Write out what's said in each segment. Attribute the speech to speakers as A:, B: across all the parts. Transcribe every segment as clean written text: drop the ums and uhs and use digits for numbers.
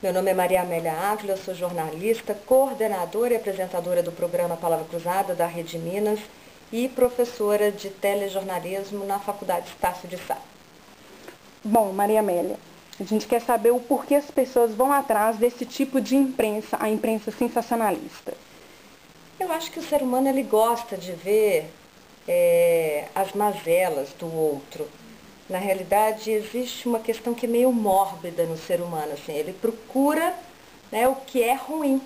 A: Meu nome é Maria Amélia Ávila, eu sou jornalista, coordenadora e apresentadora do programa Palavra Cruzada da Rede Minas e professora de telejornalismo na Faculdade Estácio de Sá.
B: Bom, Maria Amélia, a gente quer saber o porquê as pessoas vão atrás desse tipo de imprensa, a imprensa sensacionalista.
A: Eu acho que o ser humano ele gosta de ver as mazelas do outro. Na realidade, existe uma questão que é meio mórbida no ser humano, assim, ele procura, né, o que é ruim.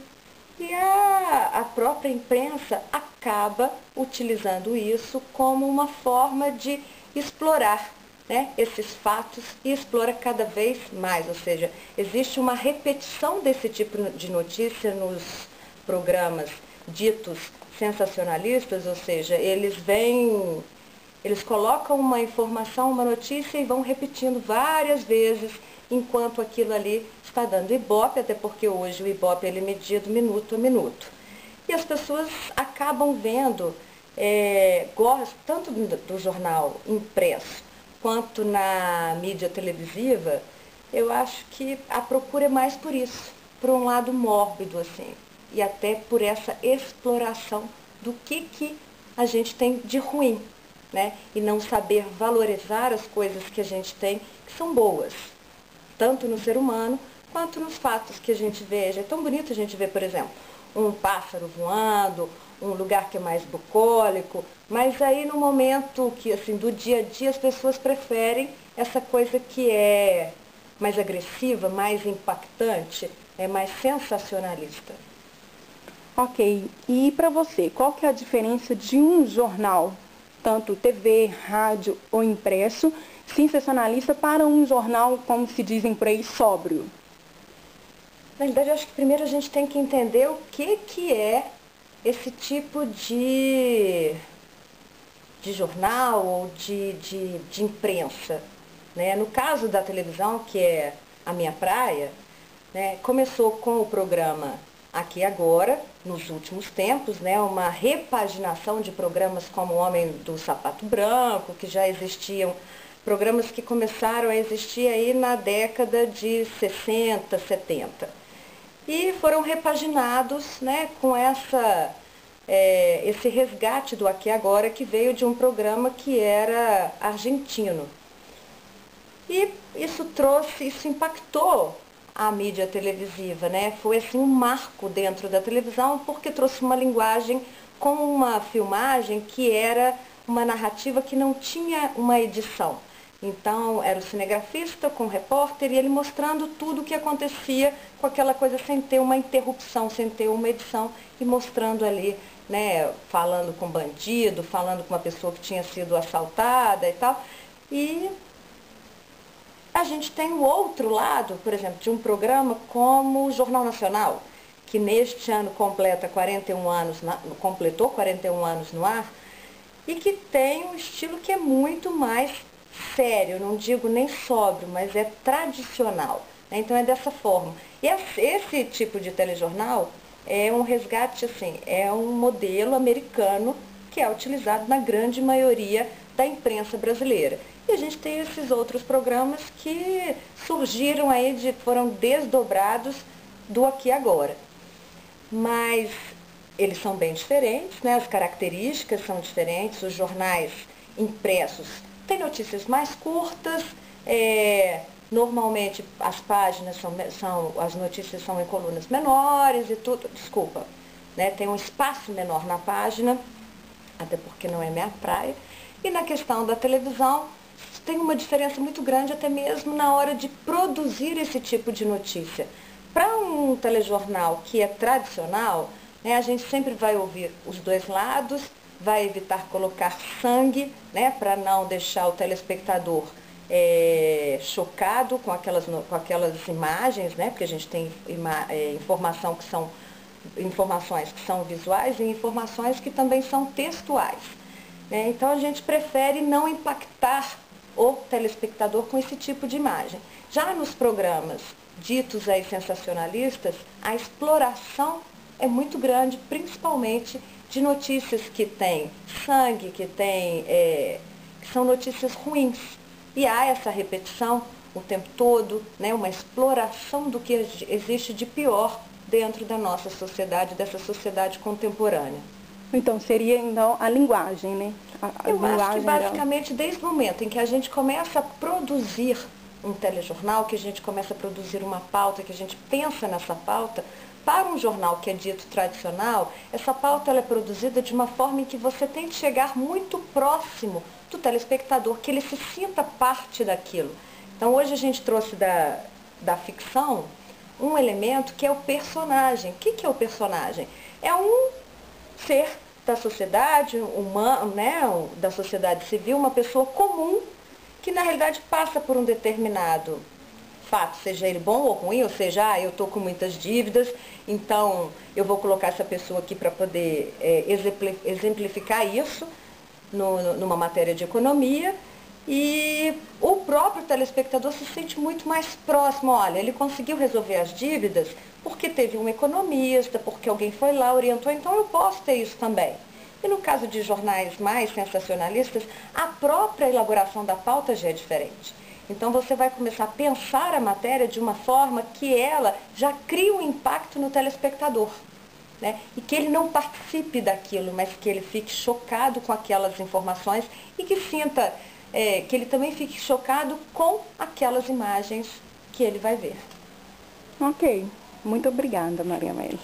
A: E a própria imprensa acaba utilizando isso como uma forma de explorar, né, esses fatos e explora cada vez mais. Ou seja, existe uma repetição desse tipo de notícia nos programas ditos sensacionalistas, ou seja, eles colocam uma informação, uma notícia e vão repetindo várias vezes enquanto aquilo ali está dando ibope, até porque hoje o ibope ele é medido minuto a minuto. E as pessoas acabam vendo, tanto do jornal impresso quanto na mídia televisiva, eu acho que a procura é mais por isso, por um lado mórbido, assim, e até por essa exploração do que a gente tem de ruim, né? E não saber valorizar as coisas que a gente tem, que são boas, tanto no ser humano quanto nos fatos que a gente veja. É tão bonito a gente ver, por exemplo, um pássaro voando, um lugar que é mais bucólico, mas aí no momento que, assim, do dia a dia, as pessoas preferem essa coisa que é mais agressiva, mais impactante, é mais sensacionalista.
B: Ok, e para você, qual que é a diferença de um jornal, tanto TV, rádio ou impresso, sensacionalista, para um jornal, como se dizem por aí, sóbrio?
A: Na verdade, eu acho que primeiro a gente tem que entender o que é esse tipo de jornal ou de imprensa, né? No caso da televisão, que é a minha praia, né, começou com o programa Aqui e Agora, nos últimos tempos, né, uma repaginação de programas como O Homem do Sapato Branco, que já existiam, programas que começaram a existir aí na década de 60, 70. E foram repaginados, né, com esse resgate do Aqui e Agora, que veio de um programa que era argentino. E isso impactou a mídia televisiva, né? Foi assim um marco dentro da televisão, porque trouxe uma linguagem com uma filmagem que era uma narrativa que não tinha uma edição. Então, era o cinegrafista com o repórter e ele mostrando tudo o que acontecia com aquela coisa sem ter uma interrupção, sem ter uma edição e mostrando ali, né, falando com bandido, falando com uma pessoa que tinha sido assaltada e tal. E a gente tem o outro lado, por exemplo, de um programa como o Jornal Nacional, que neste ano completou 41 anos no ar, e que tem um estilo que é muito mais sério, não digo nem sóbrio, mas é tradicional, né? Então é dessa forma. E esse tipo de telejornal é um resgate, assim, é um modelo americano que é utilizado na grande maioria da imprensa brasileira. E a gente tem esses outros programas que surgiram aí, foram desdobrados do Aqui e Agora. Mas eles são bem diferentes, né? As características são diferentes, os jornais impressos têm notícias mais curtas, normalmente as páginas as notícias são em colunas menores e tudo, né? Tem um espaço menor na página, até porque não é minha praia. E na questão da televisão, tem uma diferença muito grande até mesmo na hora de produzir esse tipo de notícia. Para um telejornal que é tradicional, né, a gente sempre vai ouvir os dois lados, vai evitar colocar sangue, né, para não deixar o telespectador chocado com aquelas imagens, né, porque a gente tem informações que são visuais e informações que também são textuais. Né? Então a gente prefere não impactar o telespectador com esse tipo de imagem. Já nos programas ditos aí sensacionalistas, a exploração é muito grande, principalmente de notícias que têm sangue, que são notícias ruins. E há essa repetição, o tempo todo, né, uma exploração do que existe de pior dentro da nossa sociedade, dessa sociedade contemporânea.
B: Então, seria então a linguagem, né?
A: Eu acho que basicamente desde o momento em que a gente começa a produzir um telejornal, que a gente começa a produzir uma pauta, que a gente pensa nessa pauta, para um jornal que é dito tradicional, essa pauta ela é produzida de uma forma em que você tem que chegar muito próximo do telespectador, que ele se sinta parte daquilo. Então hoje a gente trouxe da ficção um elemento que é o personagem. O que é o personagem? É um ser da sociedade humana, né, da sociedade civil, uma pessoa comum que na realidade passa por um determinado fato, seja ele bom ou ruim, ou seja, eu estou com muitas dívidas, então eu vou colocar essa pessoa aqui para poder exemplificar isso numa matéria de economia, e o próprio telespectador se sente muito mais próximo. Olha, ele conseguiu resolver as dívidas porque teve um economista, porque alguém foi lá, orientou, então eu posso ter isso também. E no caso de jornais mais sensacionalistas, a própria elaboração da pauta já é diferente. Então você vai começar a pensar a matéria de uma forma que ela já cria um impacto no telespectador, né? E que ele não participe daquilo, mas que ele fique chocado com aquelas informações e que sinta, que ele também fique chocado com aquelas imagens que ele vai ver.
B: Ok, muito obrigada, Maria Amélia.